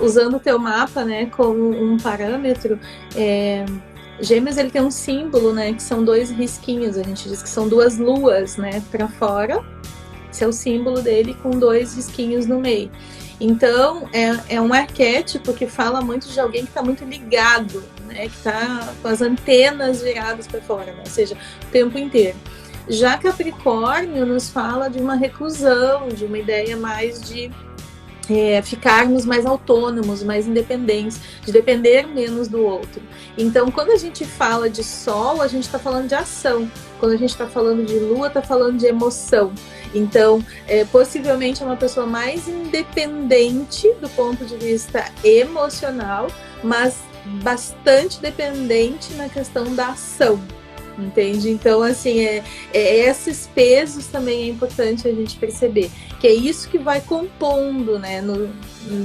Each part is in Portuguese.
usando o teu mapa, né, como um parâmetro, Gêmeos ele tem um símbolo, né, que são 2 risquinhos, a gente diz que são 2 luas, né, para fora. Esse é o símbolo dele com 2 risquinhos no meio. Então, é um arquétipo que fala muito de alguém que está muito ligado, né, que está com as antenas viradas para fora, né, ou seja, o tempo inteiro. Já Capricórnio nos fala de uma reclusão, de uma ideia mais de ficarmos mais autônomos, mais independentes, de depender menos do outro. Então, quando a gente fala de Sol, a gente está falando de ação. Quando a gente está falando de Lua, está falando de emoção. Então, possivelmente é uma pessoa mais independente do ponto de vista emocional, mas bastante dependente na questão da ação. Entende? Então, assim, esses pesos também é importante a gente perceber, que é isso que vai compondo, né,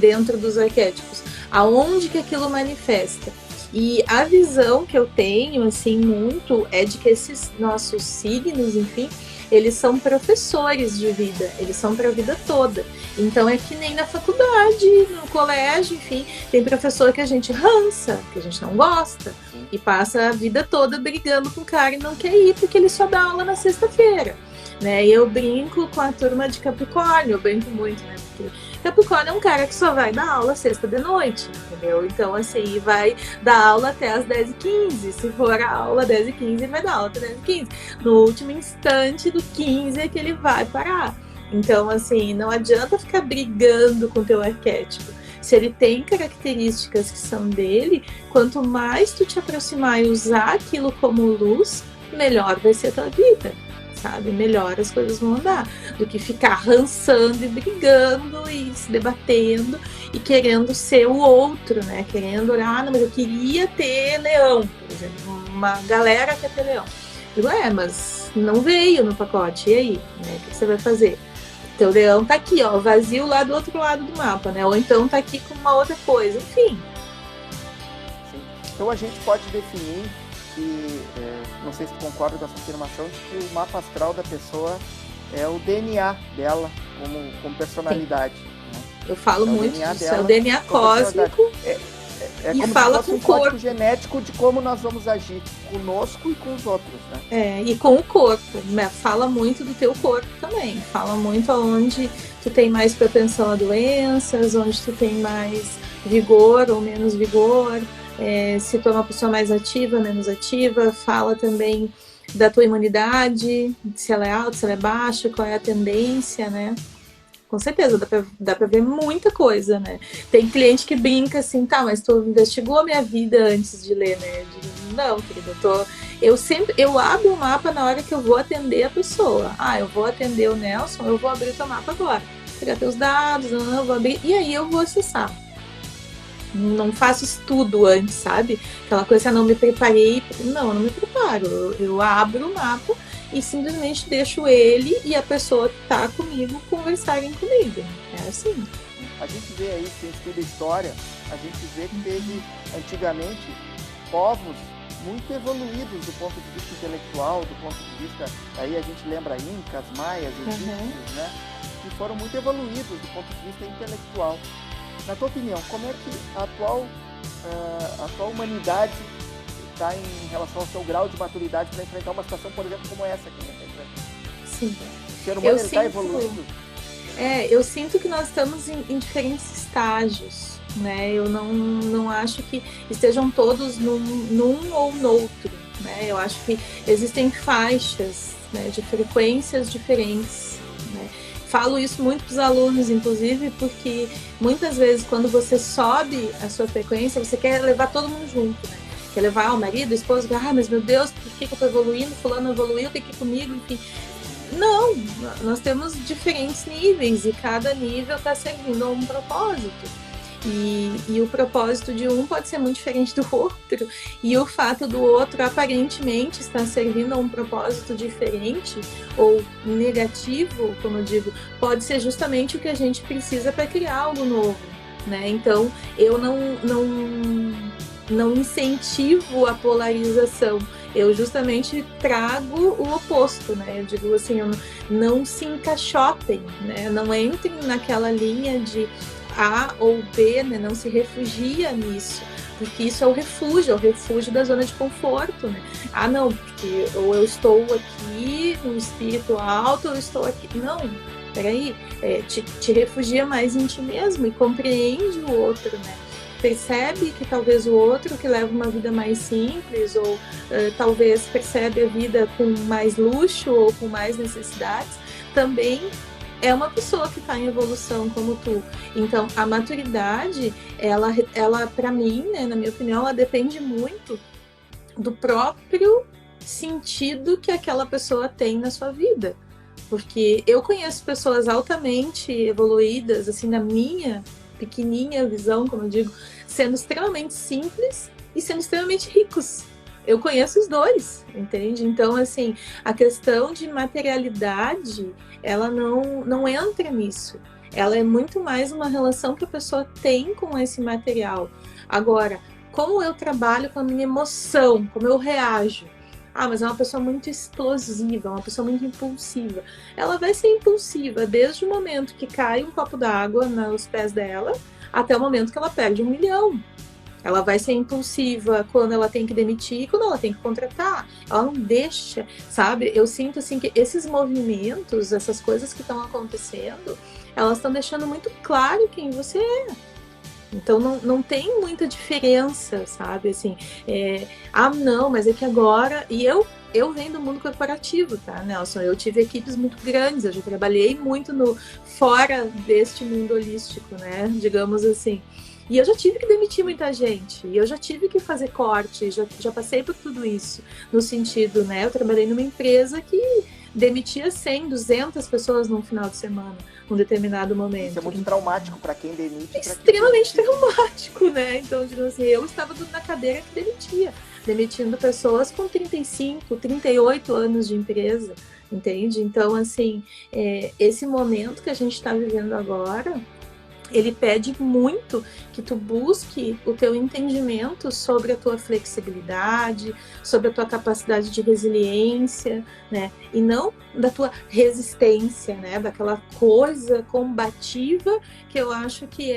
dentro dos arquétipos, aonde que aquilo manifesta. E a visão que eu tenho, assim, muito, é de que esses nossos signos, enfim, eles são professores de vida, eles são para a vida toda. Então é que nem na faculdade, no colégio, enfim, tem professor que a gente rança, que a gente não gosta, e passa a vida toda brigando com o cara e não quer ir porque ele só dá aula na sexta-feira, né? E eu brinco com a turma de Capricórnio, eu brinco muito, né? Porque Capricórnio é um cara que só vai dar aula sexta de noite, entendeu? Então, assim, vai dar aula até as 10h15. Se for a aula 10h15, ele vai dar aula até 10h15. No último instante do 15 é que ele vai parar. Então, assim, não adianta ficar brigando com o teu arquétipo. Se ele tem características que são dele, quanto mais tu te aproximar e usar aquilo como luz, melhor vai ser a tua vida, sabe? Melhor as coisas vão andar, do que ficar rançando e brigando e se debatendo e querendo ser o outro, né? Querendo, não, mas eu queria ter leão, por exemplo, uma galera quer ter leão. Digo, mas não veio no pacote, e aí? Né? O que você vai fazer? Teu leão tá aqui, ó, vazio lá do outro lado do mapa, né? Ou então tá aqui com uma outra coisa, enfim. Sim. Então a gente pode definir que, não sei se concorda com essa afirmação, de que o mapa astral da pessoa é o DNA dela como personalidade. Né? Eu falo muito disso, é o DNA cósmico. É como fala se fosse com um código genético de como nós vamos agir conosco e com os outros, né? E com o corpo, né? Fala muito do teu corpo também. Fala muito aonde tu tem mais propensão a doenças, onde tu tem mais vigor ou menos vigor, se tu é uma pessoa mais ativa, menos ativa. Fala também da tua imunidade, se ela é alta, se ela é baixa, qual é a tendência, né? Com certeza, dá pra ver muita coisa, né? Tem cliente que brinca assim, mas tu investigou a minha vida antes de ler, né? Eu digo, não, querida, eu abro o mapa na hora que eu vou atender a pessoa. Eu vou atender o Nelson, eu vou abrir o teu mapa agora. Pegar teus dados, eu vou abrir, e aí eu vou acessar. Não faço estudo antes, sabe? Aquela coisa, não me preparei. Não, eu não me preparo. Eu abro o mapa e simplesmente deixo ele e a pessoa que está comigo conversarem comigo. É assim. A gente vê aí, quem estuda história, a gente vê que teve, antigamente, povos muito evoluídos do ponto de vista intelectual, do ponto de vista, aí a gente lembra incas, maias, egípcios, né? Que foram muito evoluídos do ponto de vista intelectual. Na tua opinião, como é que a atual humanidade está em relação ao seu grau de maturidade para enfrentar uma situação, por exemplo, como essa que a gente está enfrentando? Sim. O ser humano está evoluindo? Eu sinto que nós estamos em diferentes estágios, né? Eu não acho que estejam todos num ou no outro, né? Eu acho que existem faixas, né, de frequências diferentes, né? Falo isso muito para os alunos, inclusive, porque muitas vezes quando você sobe a sua frequência, você quer levar todo mundo junto, né? Quer levar o marido, o esposo, mas meu Deus, por que eu estou evoluindo? Fulano evoluiu, tem que ir comigo, enfim. Não, nós temos diferentes níveis e cada nível está servindo a um propósito. E o propósito de um pode ser muito diferente do outro, e o fato do outro aparentemente estar servindo a um propósito diferente ou negativo, como eu digo, pode ser justamente o que a gente precisa para criar algo novo, né? Então, eu não incentivo a polarização, eu justamente trago o oposto, né? Eu digo assim, não se encaixotem, né? Não entrem naquela linha de A ou B, né, não se refugia nisso, porque isso é o refúgio da zona de conforto, né? Ah, não, porque ou eu estou aqui no espírito alto, ou eu estou aqui. Não, peraí, te refugia mais em ti mesmo e compreende o outro, né? Percebe que talvez o outro que leva uma vida mais simples, ou talvez percebe a vida com mais luxo ou com mais necessidades, também é uma pessoa que está em evolução como tu. Então, a maturidade, ela para mim, né, na minha opinião, ela depende muito do próprio sentido que aquela pessoa tem na sua vida. Porque eu conheço pessoas altamente evoluídas, assim, na minha pequenininha visão, como eu digo, sendo extremamente simples e sendo extremamente ricos. Eu conheço os dois, entende? Então, assim, a questão de materialidade, ela não entra nisso. Ela é muito mais uma relação que a pessoa tem com esse material. Agora, como eu trabalho com a minha emoção, como eu reajo. Ah, mas é uma pessoa muito explosiva, uma pessoa muito impulsiva. Ela vai ser impulsiva desde o momento que cai um copo d'água nos pés dela até o momento que ela perde 1 milhão. Ela vai ser impulsiva quando ela tem que demitir e quando ela tem que contratar. Ela não deixa, sabe? Eu sinto assim que esses movimentos, essas coisas que estão acontecendo, elas estão deixando muito claro quem você é. Então não tem muita diferença, sabe? Assim, não, mas é que agora... E eu venho do mundo corporativo, tá, Nelson? Eu tive equipes muito grandes, eu já trabalhei muito fora deste mundo holístico, né? Digamos assim. E eu já tive que demitir muita gente, e eu já tive que fazer corte, já passei por tudo isso, no sentido, né? Eu trabalhei numa empresa que demitia 100, 200 pessoas num final de semana, num determinado momento. Isso é muito traumático para quem demite. Extremamente traumático, né? Então, digamos assim, eu estava na cadeira que demitia, demitindo pessoas com 35, 38 anos de empresa, entende? Então, assim, esse momento que a gente está vivendo agora, ele pede muito que tu busque o teu entendimento sobre a tua flexibilidade, sobre a tua capacidade de resiliência, né? E não da tua resistência, né? Daquela coisa combativa que eu acho que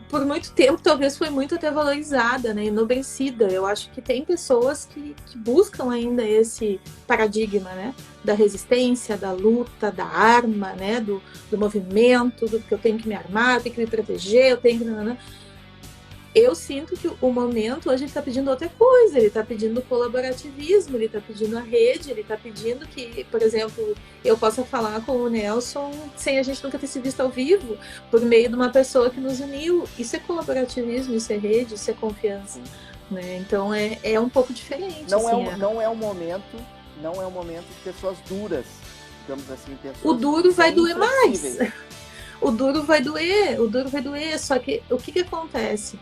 por muito tempo, talvez foi muito até valorizada, né? Enobrecida. Eu acho que tem pessoas que buscam ainda esse paradigma, né? Da resistência, da luta, da arma, né? Do movimento, do que eu tenho que me armar, eu tenho que me proteger, eu tenho que... Eu sinto que o momento hoje ele está pedindo outra coisa, ele está pedindo colaborativismo, ele está pedindo a rede, ele está pedindo que, por exemplo, eu possa falar com o Nelson sem a gente nunca ter se visto ao vivo, por meio de uma pessoa que nos uniu. Isso é colaborativismo, isso é rede, isso é confiança, né? Então é um pouco diferente. Não é um momento de pessoas duras, digamos assim, pessoas. O duro vai doer mais. O duro vai doer, só que o que acontece?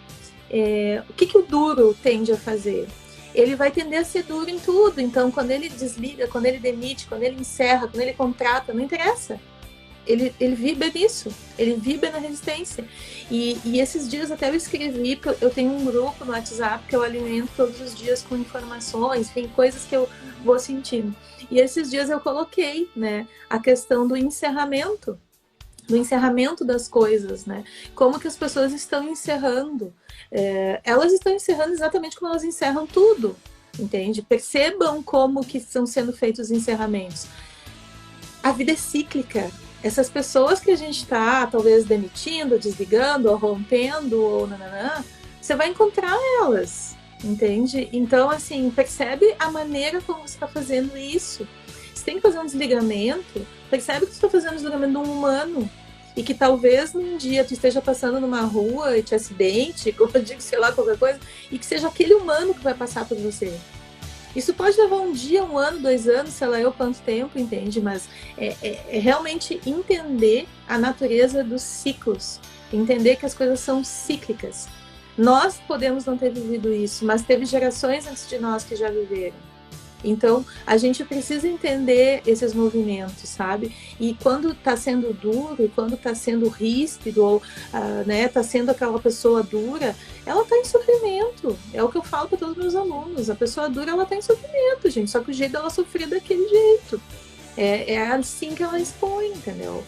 O que o duro tende a fazer? Ele vai tender a ser duro em tudo. Então, quando ele desliga, quando ele demite, quando ele encerra, quando ele contrata, não interessa. Ele vibra nisso, ele vibra na resistência. E esses dias até eu escrevi, porque eu tenho um grupo no WhatsApp que eu alimento todos os dias com informações, tem coisas que eu vou sentindo. E esses dias eu coloquei, né, a questão do encerramento das coisas, né? Como que as pessoas estão encerrando. Elas estão encerrando exatamente como elas encerram tudo, entende? Percebam como que estão sendo feitos os encerramentos. A vida é cíclica. Essas pessoas que a gente está, talvez, demitindo, desligando, ou rompendo, ou nananã, você vai encontrar elas, entende? Então, assim, percebe a maneira como você está fazendo isso. Você tem que fazer um desligamento, percebe que você está fazendo um desligamento de um humano, e que talvez num dia tu esteja passando numa rua e te acidente, como eu digo, sei lá, qualquer coisa, e que seja aquele humano que vai passar por você. Isso pode levar um dia, 1 ano, 2 anos, sei lá eu quanto tempo, entende? Mas é realmente entender a natureza dos ciclos, entender que as coisas são cíclicas. Nós podemos não ter vivido isso, mas teve gerações antes de nós que já viveram. Então, a gente precisa entender esses movimentos, sabe? E quando está sendo duro, quando está sendo ríspido, ou né, está sendo aquela pessoa dura, ela está em sofrimento. É o que eu falo para todos os meus alunos. A pessoa dura, ela está em sofrimento, gente. Só que o jeito dela sofrer é daquele jeito. É assim que ela expõe, entendeu?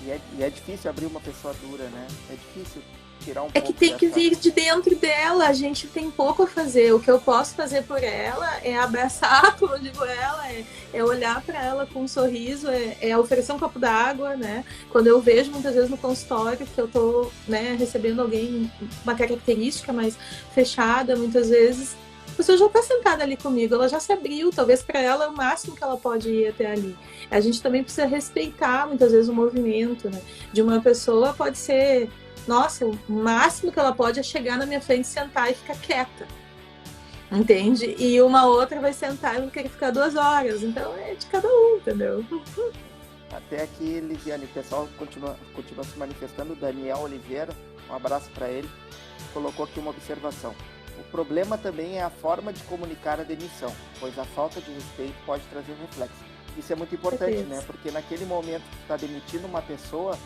E é difícil abrir uma pessoa dura, né? É difícil tirar um É que pouco tem que dessa... vir de dentro dela, a gente tem pouco a fazer. O que eu posso fazer por ela é abraçar, como eu digo ela, é olhar para ela com um sorriso, é oferecer um copo d'água, né? Quando eu vejo muitas vezes no consultório que eu tô, né, recebendo alguém, uma característica mais fechada, muitas vezes a pessoa já está sentada ali comigo, ela já se abriu, talvez para ela é o máximo que ela pode ir até ali. A gente também precisa respeitar muitas vezes o movimento, né? De uma pessoa pode ser, nossa, o máximo que ela pode é chegar na minha frente, sentar e ficar quieta, entende? E uma outra vai sentar e vai querer ficar 2 horas, então é de cada um, entendeu? Até aqui, Lisiane, o pessoal continua se manifestando. Daniel Oliveira, um abraço para ele, colocou aqui uma observação. O problema também é a forma de comunicar a demissão, pois a falta de respeito pode trazer reflexo. Isso é muito importante, né? Porque naquele momento que tu está demitindo uma pessoa,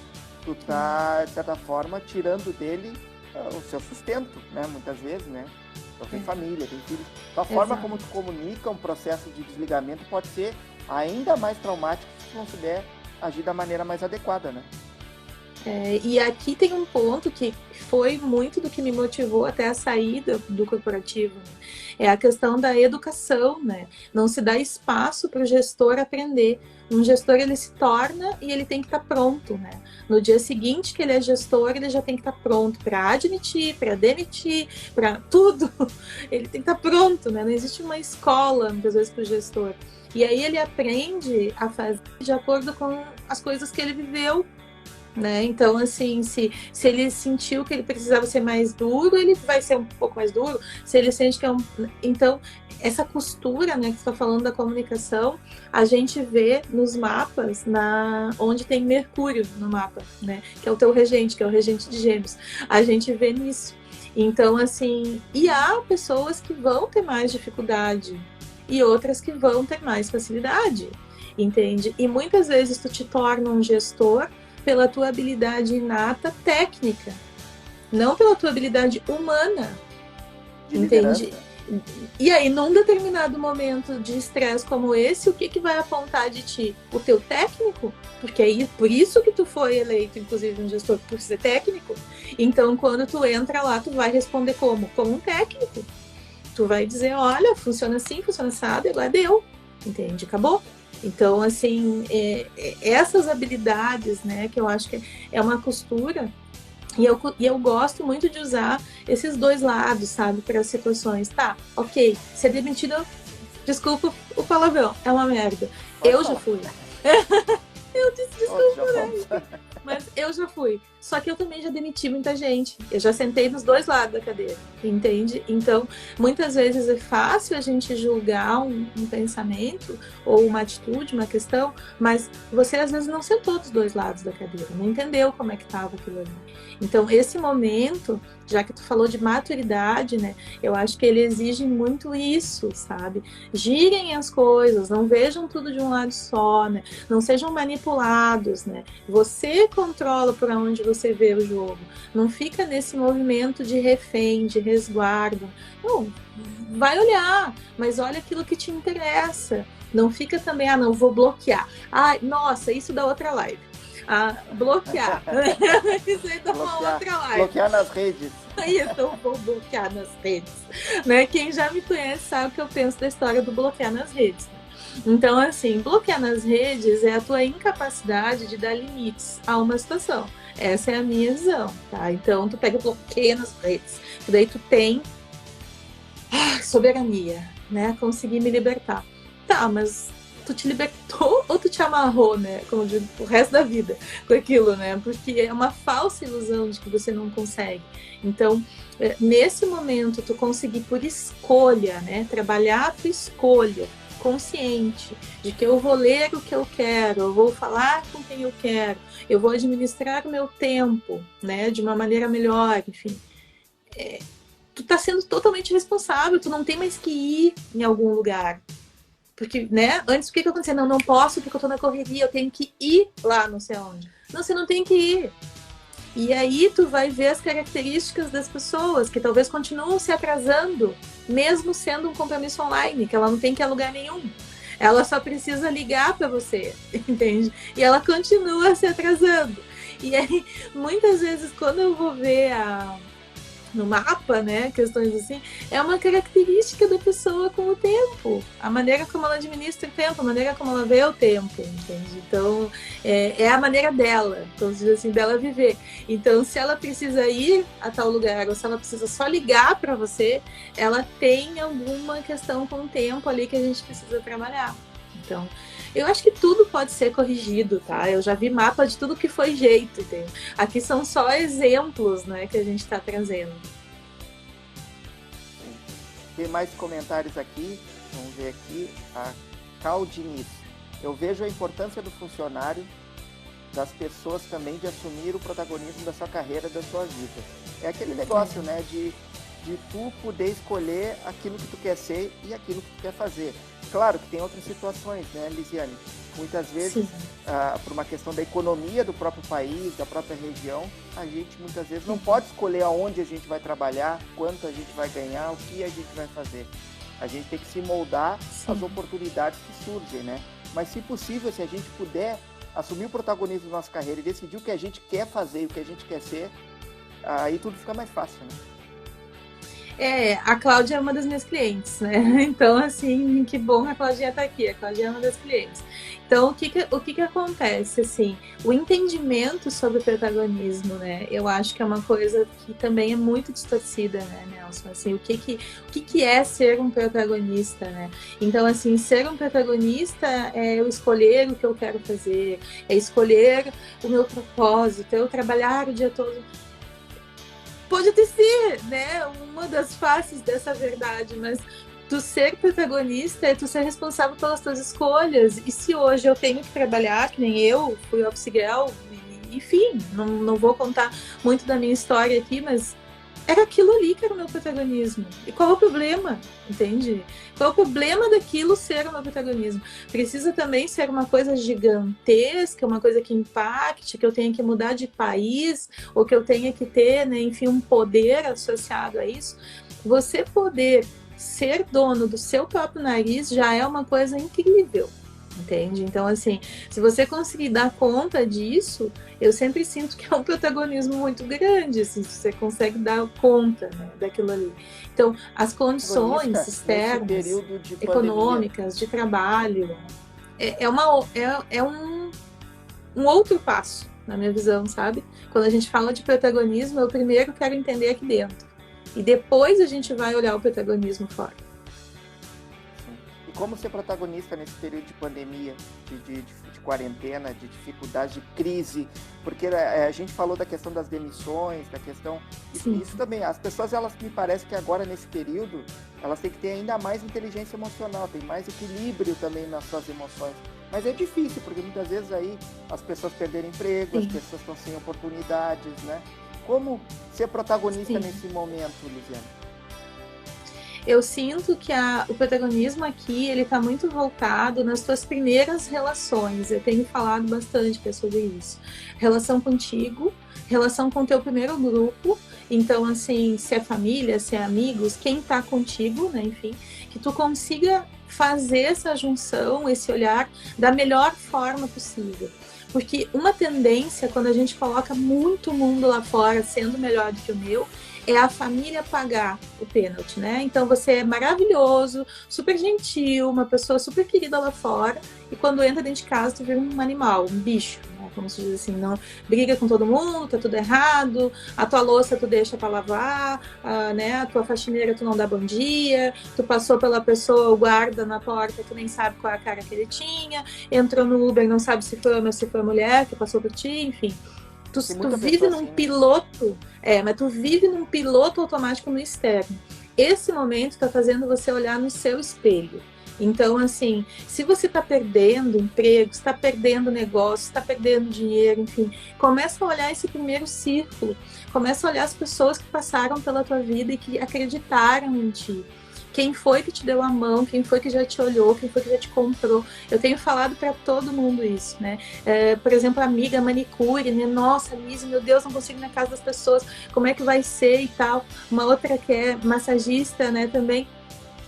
tu tá, de certa forma, tirando dele o seu sustento, né? Muitas vezes, né? Então tem família, tem filhos. Então, a forma como tu comunica um processo de desligamento pode ser ainda mais traumático se tu não souber agir da maneira mais adequada, né? E aqui tem um ponto que foi muito do que me motivou até a saída do corporativo, né? É a questão da educação, né? Não se dá espaço para o gestor aprender. Um gestor, ele se torna e ele tem que estar pronto, né? No dia seguinte que ele é gestor, ele já tem que estar pronto para admitir, para demitir, para tudo. Ele tem que estar pronto, né? Não existe uma escola, muitas vezes, para o gestor. E aí ele aprende a fazer de acordo com as coisas que ele viveu, né? Então, assim, se ele sentiu que ele precisava ser mais duro, ele vai ser um pouco mais duro. Se ele sente que é um... Então, essa costura, né, que você está falando da comunicação, a gente vê nos mapas, onde tem Mercúrio no mapa, né? Que é o teu regente, que é o regente de Gêmeos. A gente vê nisso. Então, assim, e há pessoas que vão ter mais dificuldade e outras que vão ter mais facilidade, entende? E muitas vezes tu te torna um gestor pela tua habilidade inata técnica, não pela tua habilidade humana, entende? E aí, num determinado momento de estresse como esse, o que vai apontar de ti? O teu técnico? Porque aí, por isso que tu foi eleito, inclusive, um gestor por ser técnico. Então, quando tu entra lá, tu vai responder como? Como um técnico. Tu vai dizer, olha, funciona assim, funciona assado, agora deu, entende? Acabou. Então, assim, essas habilidades, né, que eu acho que é uma costura, e eu gosto muito de usar esses dois lados, sabe, para as situações. Tá, ok, ser demitido, desculpa o palavrão, é uma merda. Eu já fui. Eu disse desculpa, né? Mas eu já fui. Só que eu também já demiti muita gente. Eu já sentei nos dois lados da cadeira, entende? Então, muitas vezes é fácil a gente julgar um pensamento ou uma atitude, uma questão, mas você às vezes não sentou dos dois lados da cadeira, não entendeu como é que estava aquilo ali. Então, esse momento, já que tu falou de maturidade, né? Eu acho que ele exige muito isso, sabe? Girem as coisas, não vejam tudo de um lado só, né? Não sejam manipulados, né? Você controla por onde você vê o jogo. Não fica nesse movimento de refém, de resguardo. Não, vai olhar, mas olha aquilo que te interessa. Não fica também, não, vou bloquear. Nossa, isso da outra live. Bloquear. Isso aí dá uma outra live. Bloquear nas redes. Isso, eu vou bloquear nas redes. Né? Quem já me conhece sabe o que eu penso da história do bloquear nas redes. Então, assim, bloquear nas redes é a tua incapacidade de dar limites a uma situação. Essa é a minha visão, tá? Então, tu pega e bloqueia nas redes. Daí tu tem soberania, né? Conseguir me libertar. Tá, mas tu te libertou ou tu te amarrou, né? Como eu digo, o resto da vida com aquilo, né? Porque é uma falsa ilusão de que você não consegue. Então, nesse momento, tu conseguir por escolha, né? Trabalhar a tua escolha consciente de que eu vou ler o que eu quero, eu vou falar com quem eu quero, eu vou administrar o meu tempo, né? De uma maneira melhor, enfim. Tu tá sendo totalmente responsável, tu não tem mais que ir em algum lugar. Porque, né, antes o que acontecia? Não posso porque eu tô na correria, eu tenho que ir lá não sei onde. Não, você não tem que ir. E aí tu vai ver as características das pessoas que talvez continuam se atrasando, mesmo sendo um compromisso online, que ela não tem que ir a lugar nenhum. Ela só precisa ligar para você, entende? E ela continua se atrasando. E aí, muitas vezes, quando eu vou ver no mapa, né, questões assim, é uma característica da pessoa com o tempo, a maneira como ela administra o tempo, a maneira como ela vê o tempo, entende? Então, é a maneira dela, então, assim, dela viver. Então, se ela precisa ir a tal lugar, ou se ela precisa só ligar para você, ela tem alguma questão com o tempo ali que a gente precisa trabalhar. Então, eu acho que tudo pode ser corrigido, tá? Eu já vi mapa de tudo que foi jeito, entende? Aqui são só exemplos, né, que a gente está trazendo. Tem mais comentários aqui, vamos ver aqui, a Caldiniz. Eu vejo a importância do funcionário, das pessoas também, de assumir o protagonismo da sua carreira, da sua vida. É aquele negócio, né, de tu poder escolher aquilo que tu quer ser e aquilo que tu quer fazer. Claro que tem outras situações, né, Lisiane? Muitas vezes, por uma questão da economia do próprio país, da própria região, a gente muitas vezes não pode escolher aonde a gente vai trabalhar, quanto a gente vai ganhar, o que a gente vai fazer. A gente tem que se moldar às oportunidades que surgem, né? Mas, se possível, se a gente puder assumir o protagonismo da nossa carreira e decidir o que a gente quer fazer e o que a gente quer ser, aí tudo fica mais fácil, né? A Cláudia é uma das minhas clientes, né? Então, assim, que bom a Claudinha tá aqui. A Cláudia é uma das clientes. Então, o que acontece, assim? O entendimento sobre o protagonismo, né? Eu acho que é uma coisa que também é muito distorcida, né, Nelson? Assim, o que é ser um protagonista, né? Então, assim, ser um protagonista é eu escolher o que eu quero fazer, é escolher o meu propósito, é eu trabalhar o dia todo. Pode até ser, né, uma das faces dessa verdade, mas tu ser protagonista é tu ser responsável pelas tuas escolhas. E se hoje eu tenho que trabalhar, que nem eu, fui office girl, enfim, não vou contar muito da minha história aqui, mas era aquilo ali que era o meu protagonismo. E qual é o problema? Entende? Qual é o problema daquilo ser o meu protagonismo? Precisa também ser uma coisa gigantesca, uma coisa que impacte, que eu tenha que mudar de país, ou que eu tenha que ter, né, enfim, um poder associado a isso. Você poder ser dono do seu próprio nariz já é uma coisa incrível. Entende? Então, assim, se você conseguir dar conta disso, eu sempre sinto que é um protagonismo muito grande, assim, se você consegue dar conta, né, daquilo ali. Então, as condições externas, econômicas, de trabalho, é um outro passo, na minha visão, sabe? Quando a gente fala de protagonismo, eu primeiro quero entender aqui dentro. E depois a gente vai olhar o protagonismo fora. E como ser protagonista nesse período de pandemia, de quarentena, de dificuldade, de crise? Porque a gente falou da questão das demissões, da questão... Isso também, as pessoas, elas me parece que agora, nesse período, elas têm que ter ainda mais inteligência emocional, tem mais equilíbrio também nas suas emoções. Mas é difícil, porque muitas vezes aí as pessoas perderam emprego, as pessoas estão sem oportunidades, né? Como ser protagonista nesse momento, Lisiane? Eu sinto que o protagonismo aqui, ele tá muito voltado nas tuas primeiras relações. Eu tenho falado bastante sobre isso. Relação contigo, relação com o teu primeiro grupo. Então, assim, se é família, se é amigos, quem tá contigo, né, enfim, que tu consiga fazer essa junção, esse olhar da melhor forma possível. Porque uma tendência, quando a gente coloca muito mundo lá fora sendo melhor do que o meu, é a família pagar o pênalti, né? Então você é maravilhoso, super gentil, uma pessoa super querida lá fora, e quando entra dentro de casa tu vira um animal, um bicho, né? Como se diz assim, não briga com todo mundo, tá tudo errado, a tua louça tu deixa pra lavar, né? A tua faxineira tu não dá bom dia, tu passou pela pessoa, o guarda na porta, tu nem sabe qual é a cara que ele tinha, entrou no Uber, não sabe se foi homem ou se foi mulher que passou por ti, enfim. Tu vive num piloto, mas tu vive num piloto automático no externo. Esse momento tá fazendo você olhar no seu espelho. Então, assim, se você tá perdendo emprego, se tá perdendo negócio, se tá perdendo dinheiro, enfim, começa a olhar esse primeiro círculo. Começa a olhar as pessoas que passaram pela tua vida e que acreditaram em ti. Quem foi que te deu a mão, quem foi que já te olhou, quem foi que já te comprou. Eu tenho falado para todo mundo isso, né? Por exemplo, a amiga manicure, né? Nossa, Lise, meu Deus, não consigo ir na casa das pessoas, como é que vai ser e tal. Uma outra que é massagista, né, também.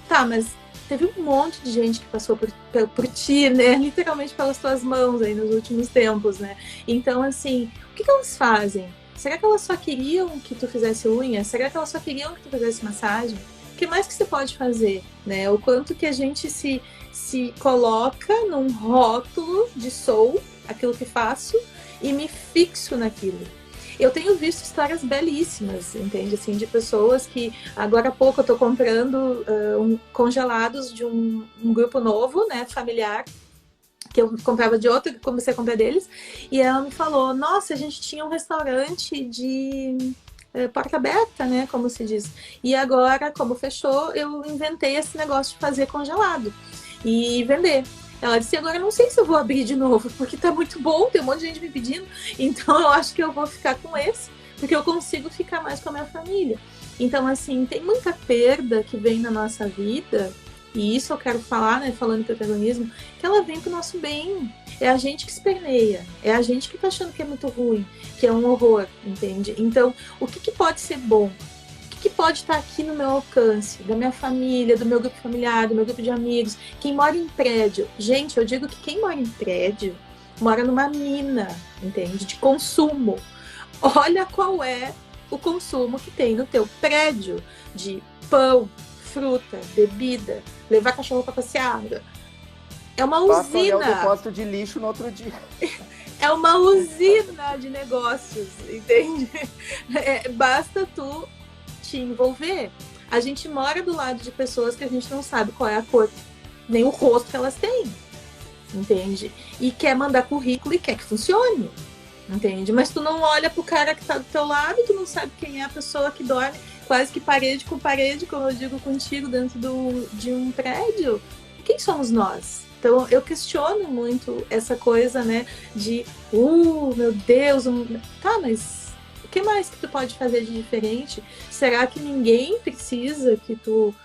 Tá, mas teve um monte de gente que passou por ti, né? Literalmente pelas tuas mãos aí nos últimos tempos, né? Então, assim, o que elas fazem? Será que elas só queriam que tu fizesse unha? Será que elas só queriam que tu fizesse massagem? O que mais que você pode fazer, né? O quanto que a gente se coloca num rótulo de sou, aquilo que faço, e me fixo naquilo. Eu tenho visto histórias belíssimas, entende? Assim, de pessoas que, agora há pouco eu tô comprando congelados de um grupo novo, né, familiar, que eu comprava de outro, comecei a comprar deles, e ela me falou, nossa, a gente tinha um restaurante de porta aberta, né, como se diz, e agora, como fechou, eu inventei esse negócio de fazer congelado e vender. Ela disse, agora eu não sei se eu vou abrir de novo, porque tá muito bom, tem um monte de gente me pedindo, então eu acho que eu vou ficar com esse, porque eu consigo ficar mais com a minha família. Então, assim, tem muita perda que vem na nossa vida, e isso eu quero falar, né, falando de protagonismo, que ela vem pro nosso bem. É a gente que esperneia, é a gente que tá achando que é muito ruim, que é um horror, entende? Então, o que pode ser bom? Que pode estar aqui no meu alcance, da minha família, do meu grupo familiar, do meu grupo de amigos, quem mora em prédio. Gente, eu digo que quem mora em prédio mora numa mina, entende? De consumo. Olha qual é o consumo que tem no teu prédio de pão, fruta, bebida, levar cachorro para passear. É uma usina. Basta olhar o depósito de lixo no outro dia. É uma usina de negócios, entende? Basta tu te envolver. A gente mora do lado de pessoas que a gente não sabe qual é a cor, nem o rosto que elas têm, entende? E quer mandar currículo e quer que funcione, entende? Mas tu não olha pro cara que tá do teu lado, tu não sabe quem é a pessoa que dorme quase que parede com parede, como eu digo contigo, dentro de um prédio. Quem somos nós? Então eu questiono muito essa coisa, né, de meu Deus, tá, mas o que mais que tu pode fazer de diferente? Será que ninguém precisa que tu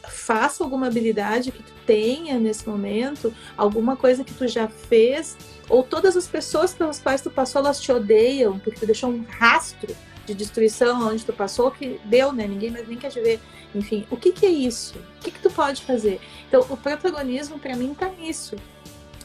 faça alguma habilidade que tu tenha nesse momento? Alguma coisa que tu já fez? Ou todas as pessoas pelas quais tu passou, elas te odeiam porque tu deixou um rastro de destruição onde tu passou que deu, né? Ninguém mais nem quer te ver. Enfim, o que é isso? O que tu pode fazer? Então, o protagonismo para mim tá nisso.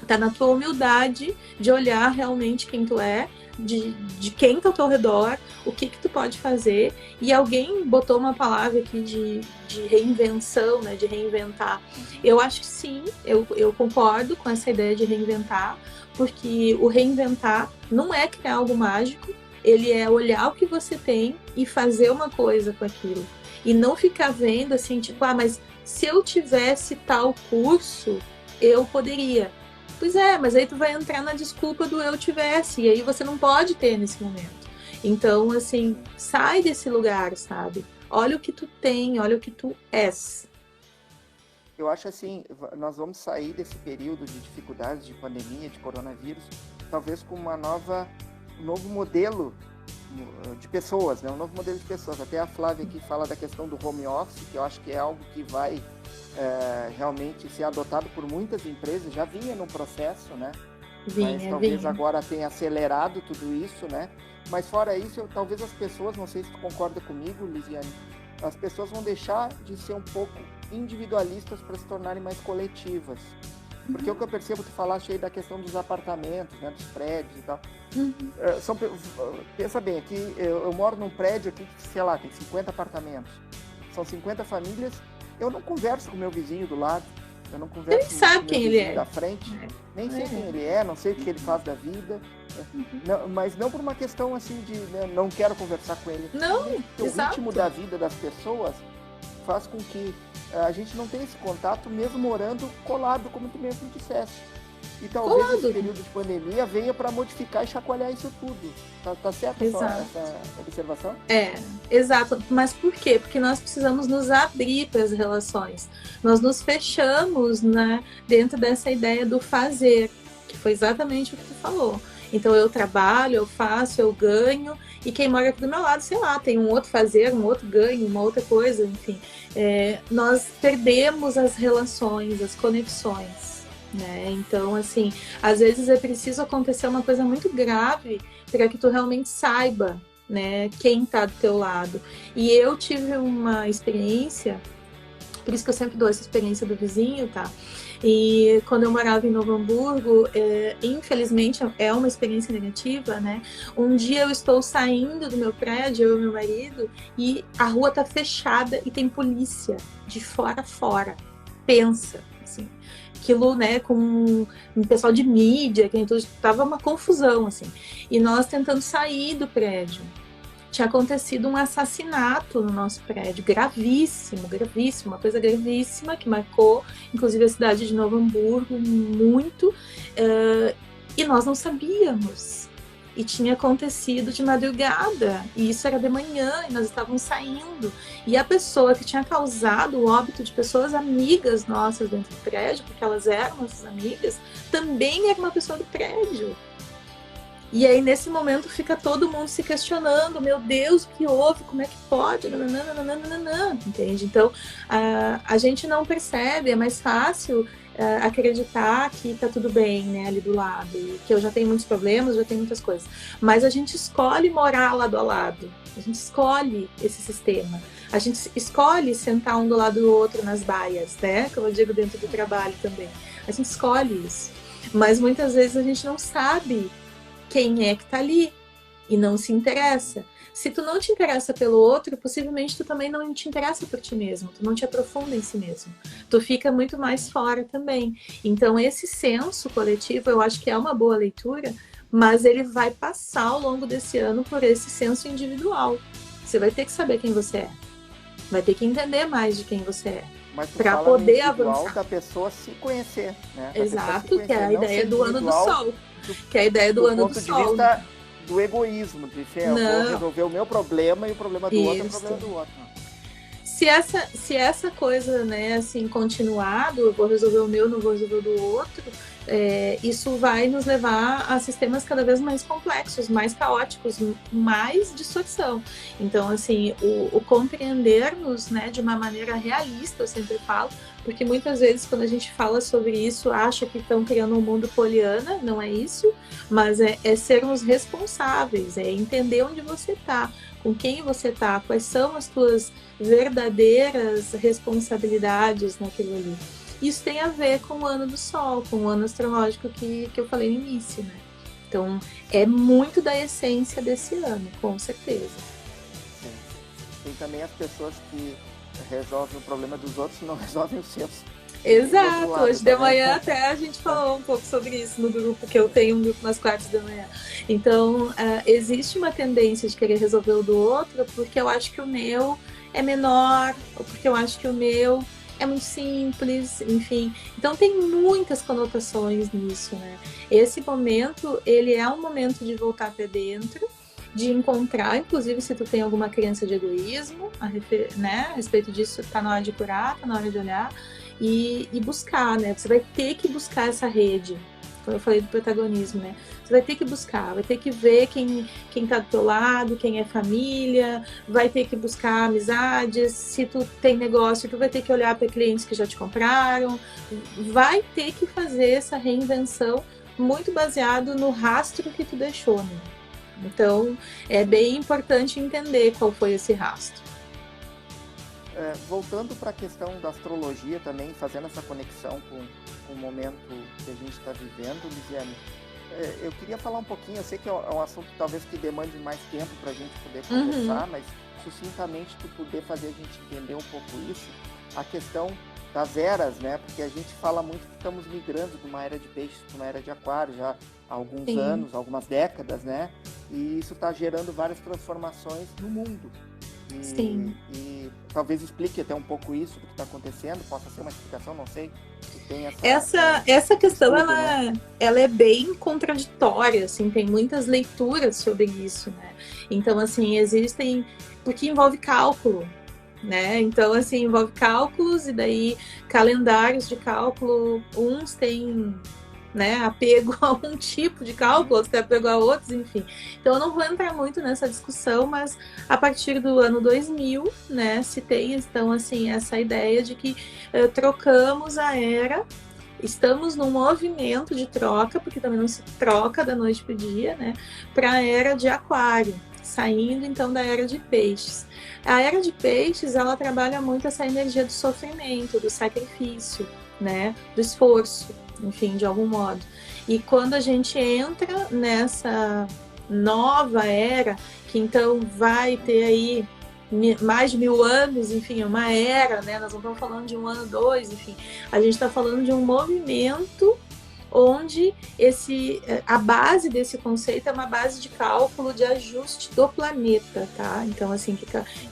Tá na tua humildade de olhar realmente quem tu é, de quem tá ao teu redor, o que tu pode fazer. E alguém botou uma palavra aqui de reinvenção, né, de reinventar. Eu acho que sim, eu concordo com essa ideia de reinventar, porque o reinventar não é criar algo mágico, ele é olhar o que você tem e fazer uma coisa com aquilo. E não ficar vendo assim, tipo, mas se eu tivesse tal curso, eu poderia. Pois é, mas aí tu vai entrar na desculpa do eu tivesse, e aí você não pode ter nesse momento. Então, assim, sai desse lugar, sabe? Olha o que tu tem, olha o que tu és. Eu acho assim, nós vamos sair desse período de dificuldades, de pandemia, de coronavírus, talvez com um novo modelo de pessoas, né? Um novo modelo de pessoas. Até a Flávia aqui fala da questão do home office, que eu acho que é algo que vai realmente ser adotado por muitas empresas, já vinha no processo, né? Mas talvez agora tenha acelerado tudo isso, né? Mas fora isso, talvez as pessoas, não sei se tu concorda comigo, Lisiane, as pessoas vão deixar de ser um pouco individualistas para se tornarem mais coletivas. Porque o que eu percebo, tu falaste aí da questão dos apartamentos, né, dos prédios e tal. Pensa bem, aqui eu moro num prédio aqui que, sei lá, tem 50 apartamentos. São 50 famílias. Eu não converso com o meu vizinho do lado. Eu não converso com o meu vizinho da frente. Nem sei quem ele é, não sei o que ele faz da vida. Não, mas não por uma questão assim de não quero conversar com ele. Não, o ritmo da vida das pessoas faz com que a gente não tenha esse contato mesmo morando colado, como tu mesmo disseste. E talvez esse período de pandemia venha para modificar e chacoalhar isso tudo. Tá certo essa observação? Exato. Mas por quê? Porque nós precisamos nos abrir para as relações. Nós nos fechamos, né, dentro dessa ideia do fazer, que foi exatamente o que tu falou. Então eu trabalho, eu faço, eu ganho, e quem mora aqui do meu lado, sei lá, tem um outro fazer, um outro ganho, uma outra coisa, enfim. Nós perdemos as relações, as conexões, né? Então, assim, às vezes é preciso acontecer uma coisa muito grave para que tu realmente saiba, né, quem tá do teu lado. E eu tive uma experiência Por isso que eu sempre dou essa experiência do vizinho, tá? E quando eu morava em Novo Hamburgo, infelizmente é uma experiência negativa, né? Um dia eu estou saindo do meu prédio, eu e meu marido, e a rua tá fechada e tem polícia de fora a fora. Pensa, assim. Aquilo, né, com um pessoal de mídia, que então tava uma confusão, assim. E nós tentando sair do prédio. Tinha acontecido um assassinato no nosso prédio, gravíssimo, gravíssimo, uma coisa gravíssima que marcou, inclusive, a cidade de Novo Hamburgo muito, e nós não sabíamos. E tinha acontecido de madrugada, e isso era de manhã, e nós estávamos saindo. E a pessoa que tinha causado o óbito de pessoas amigas nossas dentro do prédio, porque elas eram nossas amigas, também era uma pessoa do prédio. E aí, nesse momento, fica todo mundo se questionando, meu Deus, o que houve? Como é que pode? Nananana, entende? Então, a gente não percebe, é mais fácil acreditar que tá tudo bem, né, ali do lado, e que eu já tenho muitos problemas, já tenho muitas coisas. Mas a gente escolhe morar lado a lado, a gente escolhe esse sistema, a gente escolhe sentar um do lado do outro nas baias, né, como eu digo dentro do trabalho também. A gente escolhe isso, mas muitas vezes a gente não sabe quem é que tá ali e não se interessa. Se tu não te interessa pelo outro, possivelmente tu também não te interessa por ti mesmo, tu não te aprofunda em si mesmo, tu fica muito mais fora também. Então esse senso coletivo eu acho que é uma boa leitura, mas ele vai passar ao longo desse ano por esse senso individual. Você vai ter que saber quem você é, vai ter que entender mais de quem você é, para poder avançar. Da pessoa se conhecer, né? Exato, que é a ideia do ano do sol. Que é a ideia do ano do sol. Do ponto de vista do egoísmo, de ser, eu vou resolver o meu problema e o problema do outro é o problema do outro. Se essa coisa, né, assim, continuar, eu vou resolver o meu, não vou resolver o do outro, isso vai nos levar a sistemas cada vez mais complexos, mais caóticos, mais distorção. Então, assim, o compreendermos, né, de uma maneira realista, eu sempre falo, porque muitas vezes quando a gente fala sobre isso, acha que estão criando um mundo poliana, não é isso, mas é sermos responsáveis, é entender onde você está, com quem você está, quais são as tuas verdadeiras responsabilidades naquilo ali. Isso tem a ver com o ano do sol, com o ano astrológico que eu falei no início, né? Então, é muito da essência desse ano, com certeza. Sim. Tem também as pessoas que resolvem o problema dos outros e não resolvem os seus. Exato, hoje de manhã até a gente falou um pouco sobre isso no grupo, que eu tenho um grupo nas quartas da manhã. Então, existe uma tendência de querer resolver o do outro, porque eu acho que o meu é menor, ou porque eu acho que o meu é muito simples, enfim. Então tem muitas conotações nisso, né? Esse momento, ele é um momento de voltar para dentro, de encontrar, inclusive se tu tem alguma crença de egoísmo, né? A respeito disso, tá na hora de curar, tá na hora de olhar e buscar, né? Você vai ter que buscar essa rede. Como eu falei do protagonismo, né? Você vai ter que buscar, vai ter que ver quem tá do teu lado, quem é família, vai ter que buscar amizades, se tu tem negócio, tu vai ter que olhar para clientes que já te compraram, vai ter que fazer essa reinvenção muito baseado no rastro que tu deixou, né? Então, é bem importante entender qual foi esse rastro. Voltando para a questão da astrologia também, fazendo essa conexão com o momento que a gente está vivendo, Lisiane, eu queria falar um pouquinho, eu sei que é um assunto talvez que demande mais tempo para a gente poder conversar, mas sucintamente tu poder fazer a gente entender um pouco isso, a questão das eras, né? Porque a gente fala muito que estamos migrando de uma era de peixes para uma era de aquário já há alguns anos, algumas décadas, né? E isso está gerando várias transformações no mundo. E talvez explique até um pouco isso do que está acontecendo, possa ser uma explicação, não sei. Tem essa questão, estudo, né? ela é bem contraditória, assim, tem muitas leituras sobre isso, né? Então, assim, existem, porque envolve cálculo, né? Então, assim, envolve cálculos e daí calendários de cálculo, uns têm, né, apego a um tipo de cálculo, outros têm apego a outros, enfim. Então eu não vou entrar muito nessa discussão, mas a partir do ano 2000, né, se tem, então, assim, essa ideia de que trocamos a era, estamos num movimento de troca, porque também não se troca da noite para o dia, né, para a era de aquário. saindo então da era de peixes. A era de peixes, ela trabalha muito essa energia do sofrimento, do sacrifício, né, do esforço, enfim, de algum modo. E quando a gente entra nessa nova era, que então vai ter aí mais de 1000 anos, enfim, é uma era, né? Nós não estamos falando de 1 ano, 2, enfim. A gente está falando de um movimento onde a base desse conceito é uma base de cálculo de ajuste do planeta, tá? Então, assim,